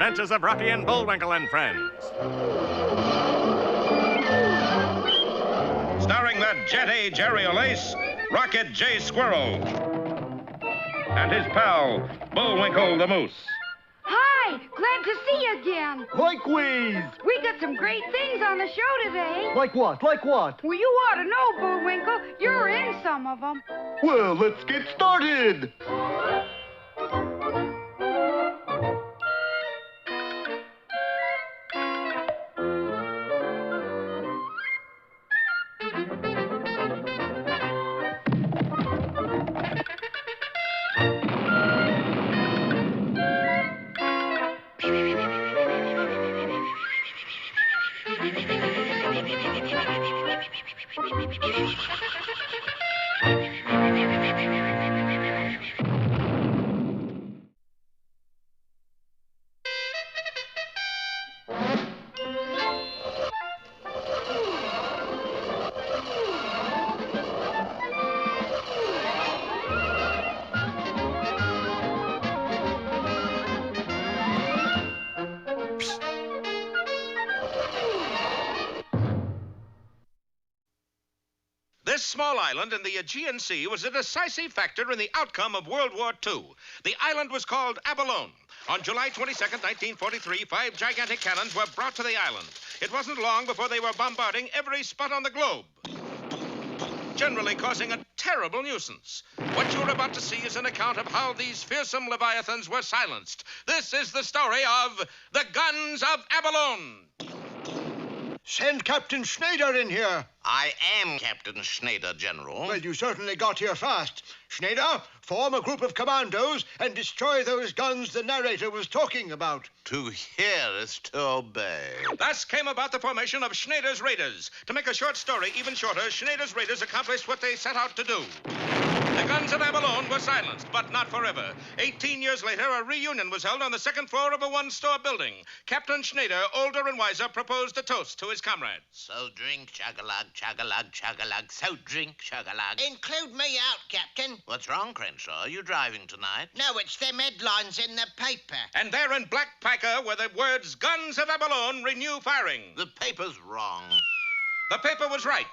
adventures of Rocky and Bullwinkle and Friends. Starring that jet-age aerial ace, Rocket J. Squirrel. And his pal, Bullwinkle the Moose. Hi, glad to see you again. Likewise. We got some great things on the show today. Like what? Like what? Well, you ought to know, Bullwinkle. You're in some of them. Well, let's get started. This small island in the Aegean Sea was a decisive factor in the outcome of World War II. The island was called Abalone. On July 22nd, 1943, 5 gigantic cannons were brought to the island. It wasn't long before they were bombarding every spot on the globe, generally causing a terrible nuisance. What you're about to see is an account of how these fearsome leviathans were silenced. This is the story of the Guns of Abalone. Send Captain Schneider in here. I am Captain Schneider, General. Well, you certainly got here fast. Schneider, form a group of commandos and destroy those guns the narrator was talking about. To hear is to obey. Thus came about the formation of Schneider's Raiders. To make a short story even shorter, Schneider's Raiders accomplished what they set out to do. The Guns of Abalone were silenced, but not forever. 18 years later, a reunion was held on the second floor of a one-store building. Captain Schneider, older and wiser, proposed a toast to his comrades. So drink, chug-a-lug, chug-a-lug, chug-a-lug. So drink, chug-a-lug. Include me out, Captain. What's wrong, Crenshaw? Are you driving tonight? No, it's them headlines in the paper. And there in black pica were the words, Guns of Abalone, renew firing. The paper's wrong. The paper was right.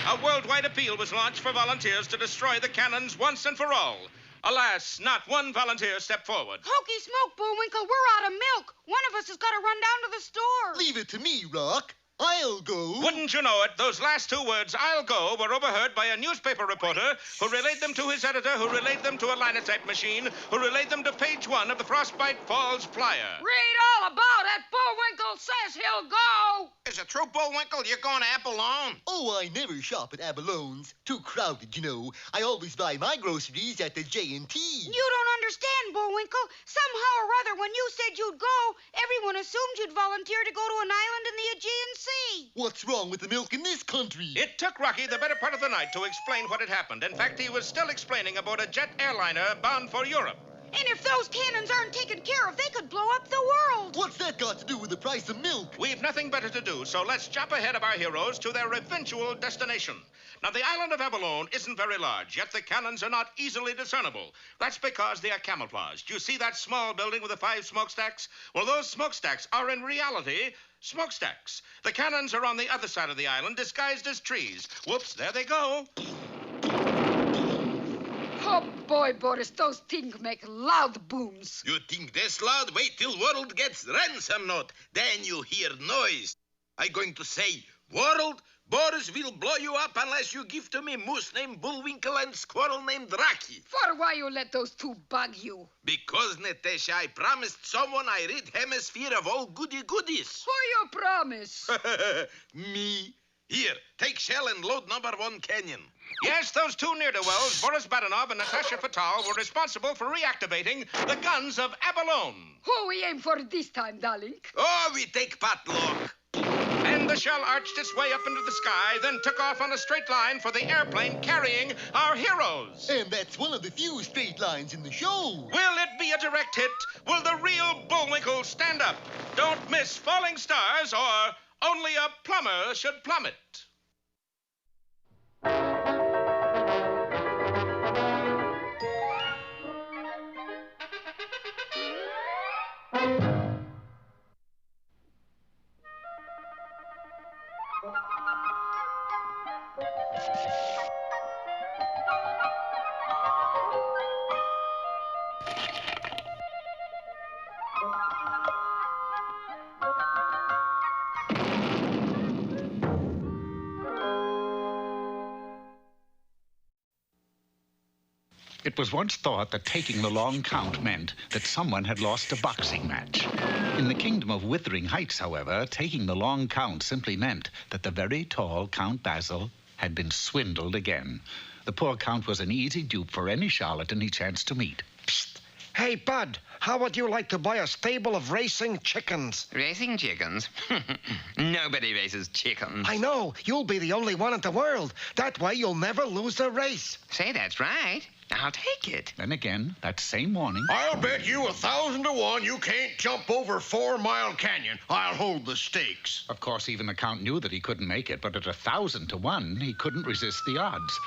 A worldwide appeal was launched for volunteers to destroy the cannons once and for all. Alas, not one volunteer stepped forward. Hokey smoke, Bullwinkle. We're out of milk. One of us has got to run down to the store. Leave it to me, Rock. I'll go. Wouldn't you know it, those last two words, I'll go, were overheard by a newspaper reporter who relayed them to his editor, who relayed them to a linotype machine, who relayed them to page 1 of the Frostbite Falls Flyer. Read all about it. Bullwinkle says he'll go. Is it true, Bullwinkle? You're going to Abalone? Oh, I never shop at Abalone's. Too crowded, you know. I always buy my groceries at the J&T. You don't understand, Bullwinkle. Somehow or other, when you said you'd go, everyone assumed you'd volunteer to go to an island in the Aegean Sea. What's wrong with the milk in this country? It took Rocky the better part of the night to explain what had happened. In fact, he was still explaining about a jet airliner bound for Europe. And if those cannons aren't taken care of, they could blow up the world. What's that got to do with the price of milk? We've nothing better to do, so let's jump ahead of our heroes to their eventual destination. Now, the island of Abalone isn't very large, yet the cannons are not easily discernible. That's because they are camouflaged. You see that small building with the 5 smokestacks? Well, those smokestacks are in reality smokestacks. The cannons are on the other side of the island, disguised as trees. Whoops, there they go. Oh, boy, Boris, those things make loud booms. You think this loud? Wait till world gets ransom note. Then you hear noise. I going to say, world, Boris will blow you up unless you give to me moose named Bullwinkle and squirrel named Rocky. For why you let those two bug you? Because, Natasha, I promised someone I rid hemisphere of all goodies. Who you promise? Me. Here, take shell and load number 1 canyon. Yes, those two ne'er-do-wells, Boris Badenov and Natasha Fatal, were responsible for reactivating the Guns of Abalone. Who we aim for this time, darling? Oh, we take potluck. And the shell arched its way up into the sky, then took off on a straight line for the airplane carrying our heroes. And that's one of the few straight lines in the show. Will it be a direct hit? Will the real Bullwinkle stand up? Don't miss Falling Stars or Only a Plumber Should Plummet. It was once thought that taking the long count meant that someone had lost a boxing match. In the kingdom of Withering Heights, however, taking the long count simply meant that the very tall Count Basil had been swindled again. The poor count was an easy dupe for any charlatan he chanced to meet. Psst. Hey, Bud, how would you like to buy a stable of racing chickens? Racing chickens? Nobody races chickens. I know. You'll be the only one in the world. That way you'll never lose a race. Say, that's right. I'll take it. Then again, that same morning... I'll bet you 1,000 to 1 you can't jump over 4 Mile Canyon. I'll hold the stakes. Of course, even the count knew that he couldn't make it, but at 1,000 to 1, he couldn't resist the odds.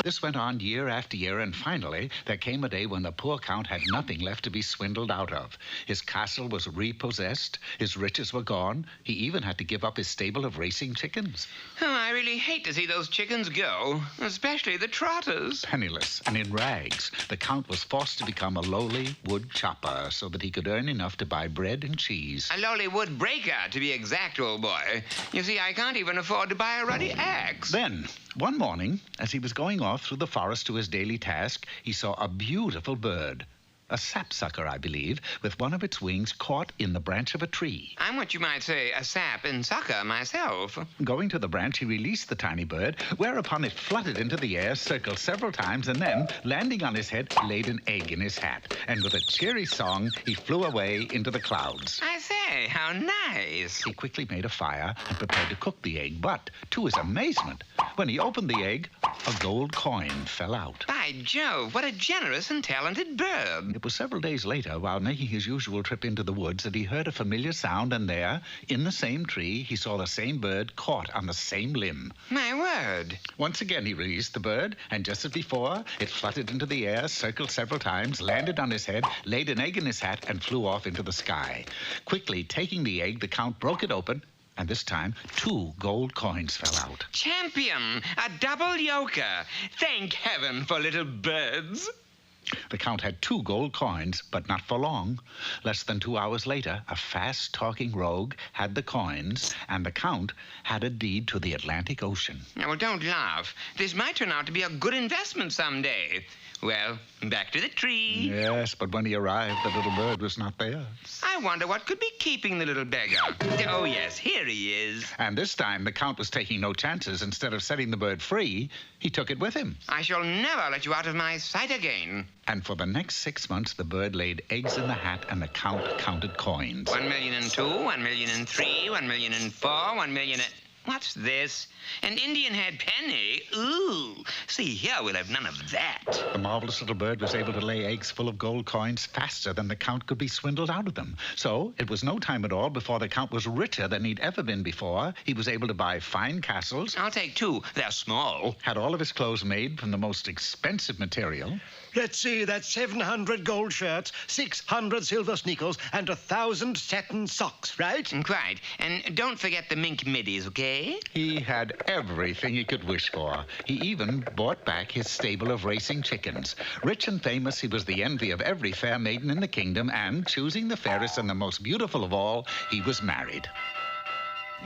This went on year after year, and finally, there came a day when the poor count had nothing left to be swindled out of. His castle was repossessed, his riches were gone, he even had to give up his stable of racing chickens. Oh, I really hate to see those chickens go, especially the trotters. Penniless and in rags, the count was forced to become a lowly wood chopper so that he could earn enough to buy bread and cheese. A lowly wood breaker, to be exact, old boy. You see, I can't even afford to buy a ruddy axe. Then, one morning, as he was going off through the forest to his daily task, he saw a beautiful bird. A sapsucker, I believe, with one of its wings caught in the branch of a tree. I'm what you might say a sap and sucker myself. Going to the branch, he released the tiny bird, whereupon it fluttered into the air, circled several times, and then, landing on his head, laid an egg in his hat. And with a cheery song, he flew away into the clouds. I say, how nice. He quickly made a fire and prepared to cook the egg, but, to his amazement, when he opened the egg, a gold coin fell out. By Jove, what a generous and talented bird. It was several days later, while making his usual trip into the woods, that he heard a familiar sound, and there, in the same tree, he saw the same bird caught on the same limb. My word. Once again, he released the bird, and just as before, it fluttered into the air, circled several times, landed on his head, laid an egg in his hat, and flew off into the sky. Quickly taking the egg, the count broke it open, and this time, 2 gold coins fell out. Champion! A double yoker! Thank heaven for little birds! The count had 2 gold coins, but not for long. Less than 2 hours later, a fast-talking rogue had the coins, and the count had a deed to the Atlantic Ocean. Now, well, don't laugh. This might turn out to be a good investment someday. Well, back to the tree. Yes, but when he arrived, the little bird was not there. I wonder what could be keeping the little beggar. Oh, yes, here he is. And this time, the count was taking no chances. Instead of setting the bird free, he took it with him. I shall never let you out of my sight again. And for the next 6 months, the bird laid eggs in the hat, and the count counted coins. 1,000,002, 1,000,003, 1,000,004, 1,000,000... What's this? An Indian head penny? Ooh. See, here we'll have none of that. The marvelous little bird was able to lay eggs full of gold coins faster than the count could be swindled out of them. So it was no time at all before the count was richer than he'd ever been before. He was able to buy fine castles. I'll take 2. They're small. Had all of his clothes made from the most expensive material. Let's see, that's 700 gold shirts, 600 silver sneakers, and 1,000 satin socks, right? Quite. And don't forget the mink middies, okay? He had everything he could wish for. He even bought back his stable of racing chickens. Rich and famous, he was the envy of every fair maiden in the kingdom, and, choosing the fairest and the most beautiful of all, he was married.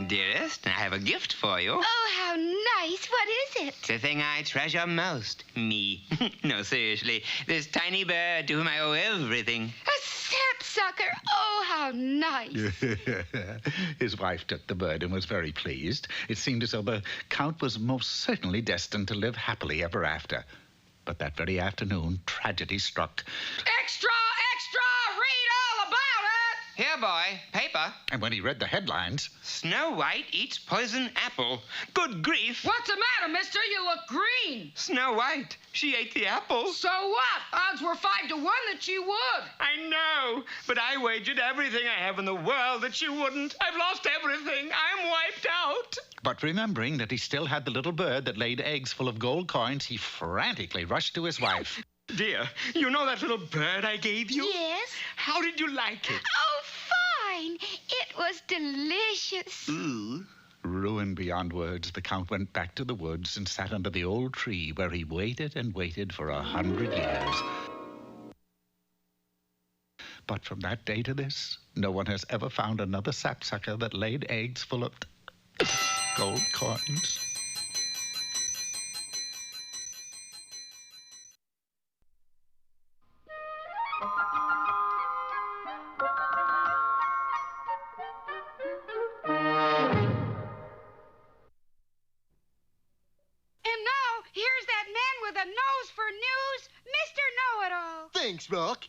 Dearest, I have a gift for you. Oh, how nice. What is it? It's the thing I treasure most. Me. No, seriously. This tiny bird to whom I owe everything. A sapsucker. Oh, how nice. His wife took the bird and was very pleased. It seemed as though the count was most certainly destined to live happily ever after. But that very afternoon, tragedy struck. Extra, extra! Read all about it! Here, boy. Paper. And when he read the headlines... Snow White eats poison apple. Good grief. What's the matter, mister? You look green. Snow White. She ate the apple. So what? Odds were 5 to 1 that she would. I know, but I wagered everything I have in the world that she wouldn't. I've lost everything. I'm wiped out. But remembering that he still had the little bird that laid eggs full of gold coins, he frantically rushed to his wife. Dear, you know that little bird I gave you? Yes. How did you like it? Oh, fine. It was delicious. Ooh. Ruined beyond words, the Count went back to the woods and sat under the old tree where he waited and waited for 100 years. But from that day to this, no one has ever found another sapsucker that laid eggs full of gold coins. Thanks, Rock.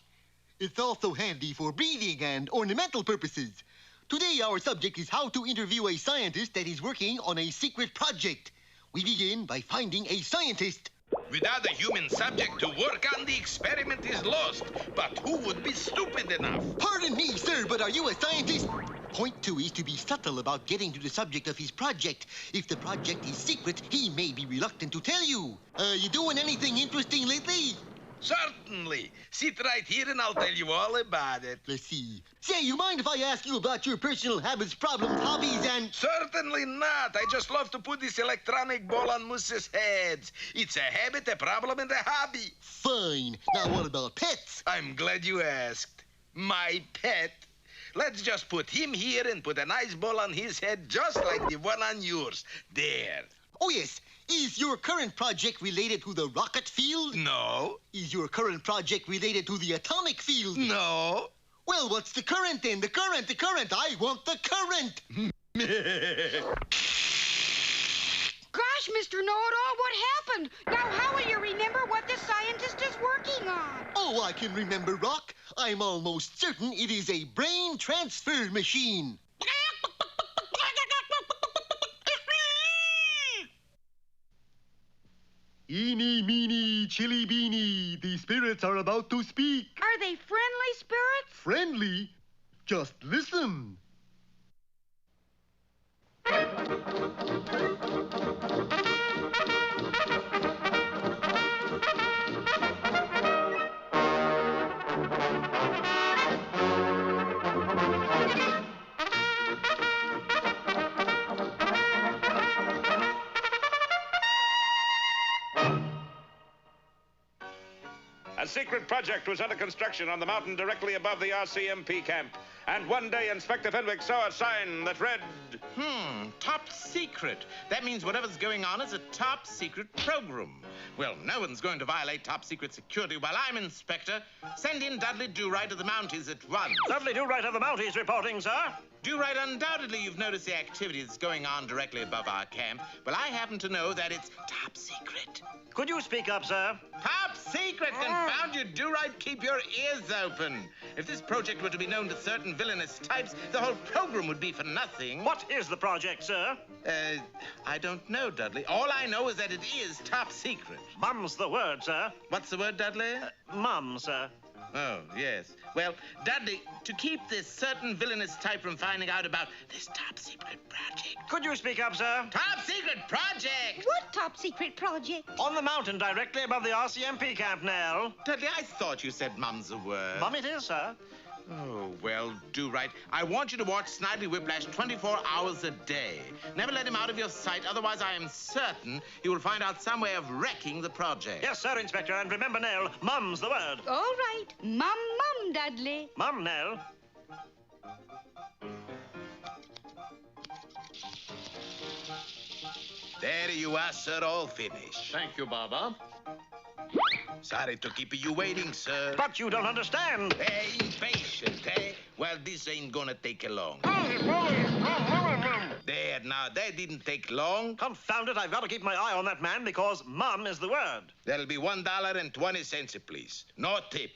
It's also handy for breathing and ornamental purposes. Today, our subject is how to interview a scientist that is working on a secret project. We begin by finding a scientist. Without a human subject to work on, the experiment is lost. But who would be stupid enough? Pardon me, sir, but are you a scientist? Point 2 is to be subtle about getting to the subject of his project. If the project is secret, he may be reluctant to tell you. You doing anything interesting lately? Certainly. Sit right here and I'll tell you all about it. Let's see. Say, you mind if I ask you about your personal habits, problems, hobbies, and... Certainly not. I just love to put this electronic ball on Moose's heads. It's a habit, a problem, and a hobby. Fine. Now what about pets? I'm glad you asked. My pet? Let's just put him here and put a nice ball on his head just like the one on yours. There. Oh, yes. Is your current project related to the rocket field? No. Is your current project related to the atomic field? No. Well, what's the current then? The current. I want the current. Gosh, Mr. Know-It-All, what happened? Now, how will you remember what the scientist is working on? Oh, I can remember, Rock. I'm almost certain it is a brain transfer machine. Eeny, meeny, chilly beany, the spirits are about to speak. Are they friendly spirits? Friendly? Just listen. A secret project was under construction on the mountain directly above the RCMP camp. And one day, Inspector Fenwick saw a sign that read... Top secret. That means whatever's going on is a top secret program. Well, no one's going to violate top secret security while I'm Inspector. Send in Dudley Do-Right of the Mounties at once. Dudley Do-Right of the Mounties reporting, sir. Do-Right, undoubtedly you've noticed the activity that's going on directly above our camp. Well, I happen to know that it's top secret. Could you speak up, sir? Top secret! Confound you, Do-Right, keep your ears open. If this project were to be known to certain villainous types, the whole program would be for nothing. What is the project, sir? I don't know, Dudley. All I know is that it is top secret. Mum's the word, sir. What's the word, Dudley? Mum, sir. Oh, yes. Well, Dudley, to keep this certain villainous type from finding out about this top secret project. Could you speak up, sir? Top secret project! What top secret project? On the mountain directly above the RCMP camp, Nell. Dudley, I thought you said mum's a word. Mum it is, sir. Oh, well, Do-Right. I want you to watch Snidely Whiplash 24 hours a day. Never let him out of your sight, otherwise I am certain he will find out some way of wrecking the project. Yes, sir, Inspector, and remember, Nell, mum's the word. All right. Mum, Dudley. Mum, Nell. There you are, sir, all finished. Thank you, Baba. Sorry to keep you waiting, sir. But you don't understand. Hey, patient, eh? Well, this ain't gonna take long. There, now, that didn't take long. Confound it, I've got to keep my eye on that man because mum is the word. That'll be $1.20, please. No tip.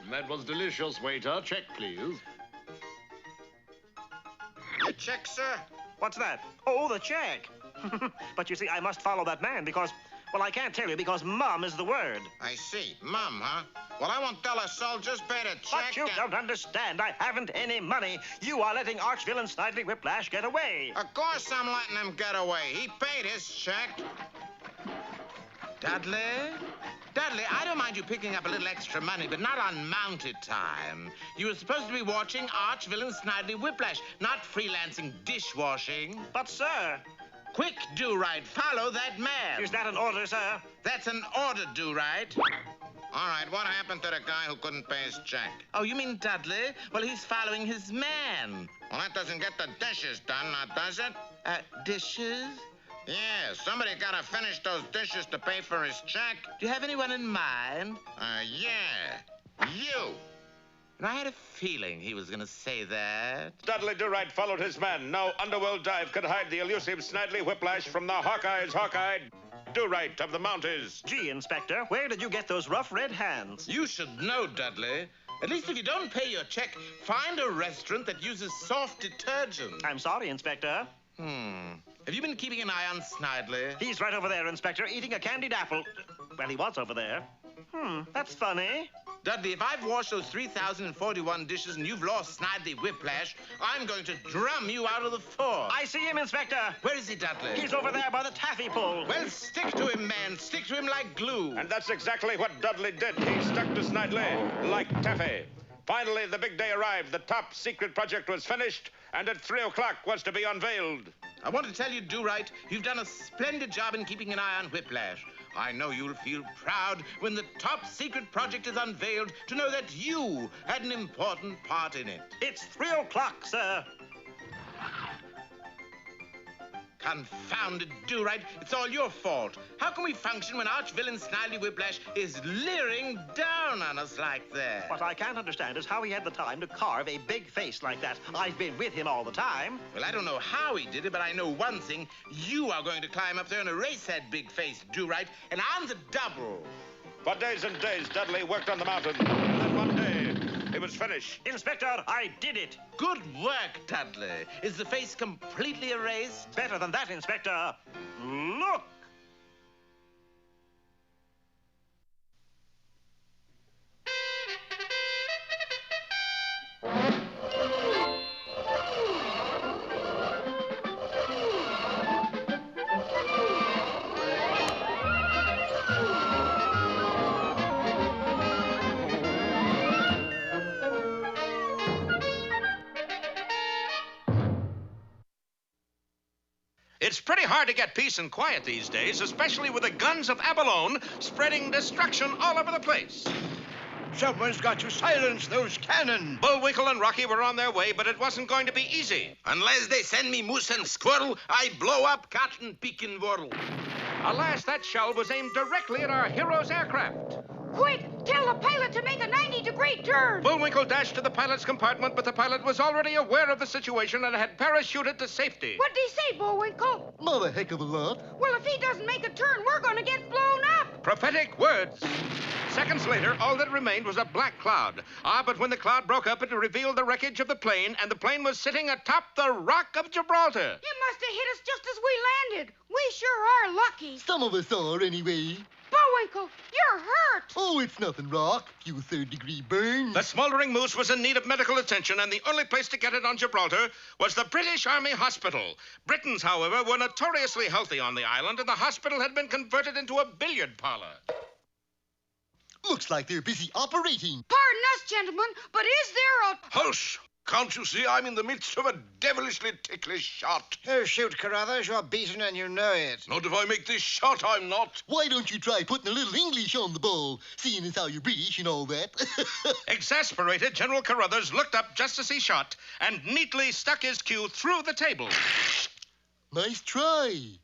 That was delicious, waiter. Check, please. The check, sir? What's that? Oh, the check. But you see, I must follow that man because, well, I can't tell you because mum is the word. I see. Mum, huh? Well, I won't tell a soul. Just pay the check. But you don't understand. I haven't any money. You are letting arch-villain Snidely Whiplash get away. Of course I'm letting him get away. He paid his check. Dudley? Dudley, I don't mind you picking up a little extra money, but not on mounted time. You were supposed to be watching arch-villain Snidely Whiplash, not freelancing dishwashing. But, sir... Quick, Do-Right, follow that man. Is that an order, sir? That's an order, Do-Right. All right, what happened to the guy who couldn't pay his check? Oh, you mean Dudley? Well, he's following his man. Well, that doesn't get the dishes done, now does it? Dishes? Yeah, somebody gotta finish those dishes to pay for his check. Do you have anyone in mind? Yeah. You. And I had a feeling he was going to say that. Dudley Do-Right followed his man. No underworld dive could hide the elusive Snidely Whiplash from the Hawkeye's Hawkeye Do-Right of the Mounties. Gee, Inspector, where did you get those rough red hands? You should know, Dudley. At least if you don't pay your check, find a restaurant that uses soft detergent. I'm sorry, Inspector. Have you been keeping an eye on Snidely? He's right over there, Inspector, eating a candied apple. Well, he was over there. That's funny. Dudley, if I've washed those 3,041 dishes and you've lost Snidely Whiplash, I'm going to drum you out of the force. I see him, Inspector. Where is he, Dudley? He's over there by the taffy pole. Well, stick to him, man. Stick to him like glue. And that's exactly what Dudley did. He stuck to Snidely like taffy. Finally, the big day arrived. The top secret project was finished, and at 3 o'clock was to be unveiled. I want to tell you, Do-Right, you've done a splendid job in keeping an eye on Whiplash. I know you'll feel proud when the top secret project is unveiled to know that you had an important part in it. It's 3 o'clock, sir. Confounded Do-Right, it's all your fault. How can we function when arch-villain Snidely Whiplash is leering down on us like that? What I can't understand is how he had the time to carve a big face like that. I've been with him all the time. Well, I don't know how he did it, but I know one thing. You are going to climb up there and erase that big face, Do-Right, and on the double. For days and days, Dudley worked on the mountain. And then one day, it was finished. Inspector, I did it. Good work, Dudley. Is the face completely erased? Better than that, Inspector. Look! It's pretty hard to get peace and quiet these days, especially with the guns of Abalone spreading destruction all over the place. Someone's got to silence those cannon. Bullwinkle and Rocky were on their way, but it wasn't going to be easy. Unless they send me moose and squirrel, I blow up cotton pickin' world. Alas, that shell was aimed directly at our hero's aircraft. Quick, tell the pilot to make a 90-degree turn. Bullwinkle dashed to the pilot's compartment, but the pilot was already aware of the situation and had parachuted to safety. What'd he say, Bullwinkle? Not a heck of a lot. Well, if he doesn't make a turn, we're gonna get blown up. Prophetic words. Seconds later, all that remained was a black cloud. But when the cloud broke up, it revealed the wreckage of the plane, and the plane was sitting atop the Rock of Gibraltar. It must have hit us just as we landed. We sure are lucky. Some of us are, anyway. Bullwinkle, you're hurt. Oh, it's nothing, Rock. Few third-degree burns. The smoldering moose was in need of medical attention, and the only place to get it on Gibraltar was the British Army Hospital. Britons, however, were notoriously healthy on the island, and the hospital had been converted into a billiard parlor. Looks like they're busy operating. Pardon us, gentlemen, but is there a... Hush! Can't you see I'm in the midst of a devilishly ticklish shot? Oh, shoot, Carruthers, you're beaten and you know it. Not if I make this shot, I'm not. Why don't you try putting a little English on the ball, seeing as how you're British and all that? Exasperated, General Carruthers looked up just as he shot and neatly stuck his cue through the table. Nice try.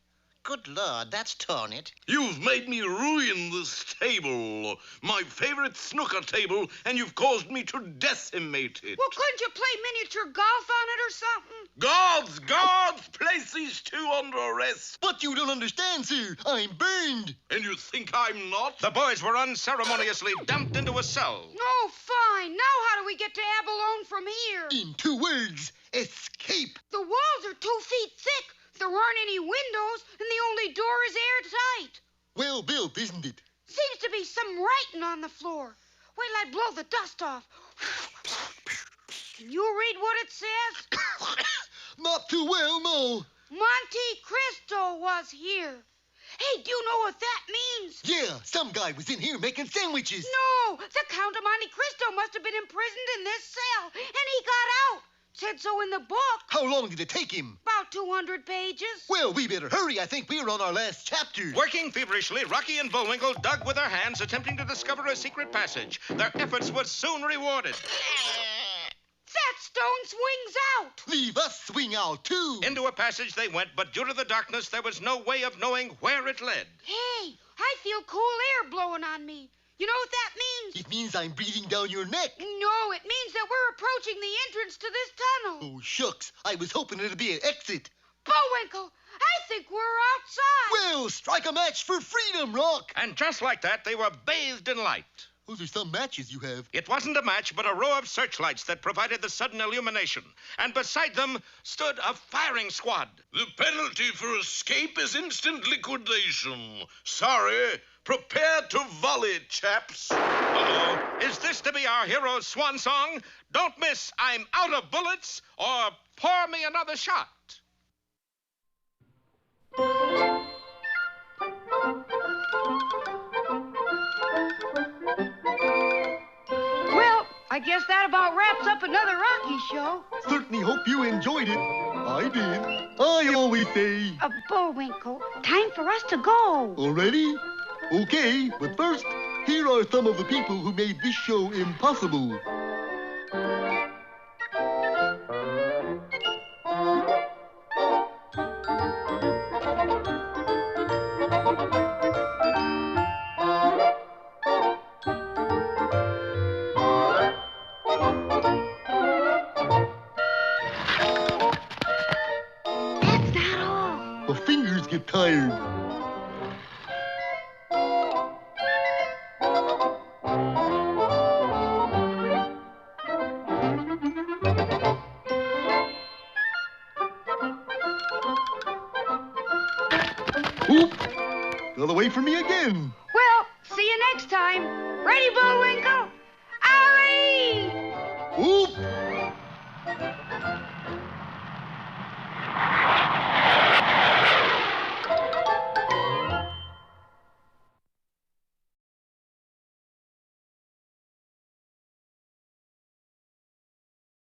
Good Lord, that's torn it. You've made me ruin this table, my favorite snooker table, and you've caused me to decimate it. Well, couldn't you play miniature golf on it or something? Guards, place these two under arrest. But you don't understand, sir. I'm burned. And you think I'm not? The boys were unceremoniously dumped into a cell. Oh, fine. Now how do we get to Abalone from here? In 2 words, escape. The walls are 2 feet thick. There aren't any windows, and the only door is airtight. Well built, isn't it? Seems to be some writing on the floor. Wait till I blow the dust off. Can you read what it says? Not too well, no. Monte Cristo was here. Hey, do you know what that means? Yeah, some guy was in here making sandwiches. No, the Count of Monte Cristo must have been imprisoned in this cell, and he got out. Said so in the book. How long did it take him? About 200 pages. Well, we better hurry. I think we're on our last chapter. Working feverishly, Rocky and Bullwinkle dug with their hands, attempting to discover a secret passage. Their efforts were soon rewarded. That stone swings out. Leave us swing out, too. Into a passage they went, but due to the darkness, there was no way of knowing where it led. Hey, I feel cool air blowing on me. You know what that means? It means I'm breathing down your neck. No, it means that we're approaching the entrance to this tunnel. Oh, shucks. I was hoping it'd be an exit. Bullwinkle, I think we're outside. Well, strike a match for freedom, Rock. And just like that, they were bathed in light. Those are some matches you have. It wasn't a match, but a row of searchlights that provided the sudden illumination. And beside them stood a firing squad. The penalty for escape is instant liquidation. Sorry. Prepare to volley, chaps. Uh-oh. Is this to be our hero's swan song? Don't miss I'm Out of Bullets or Pour Me Another Shot. Well, I guess that about wraps up another Rocky show. Certainly hope you enjoyed it. I did. I always say... Bullwinkle, time for us to go. Already? Okay, but first, here are some of the people who made this show impossible. That's not all. My fingers get tired. Oop! Got away from me again. Well, see you next time. Ready, Bullwinkle?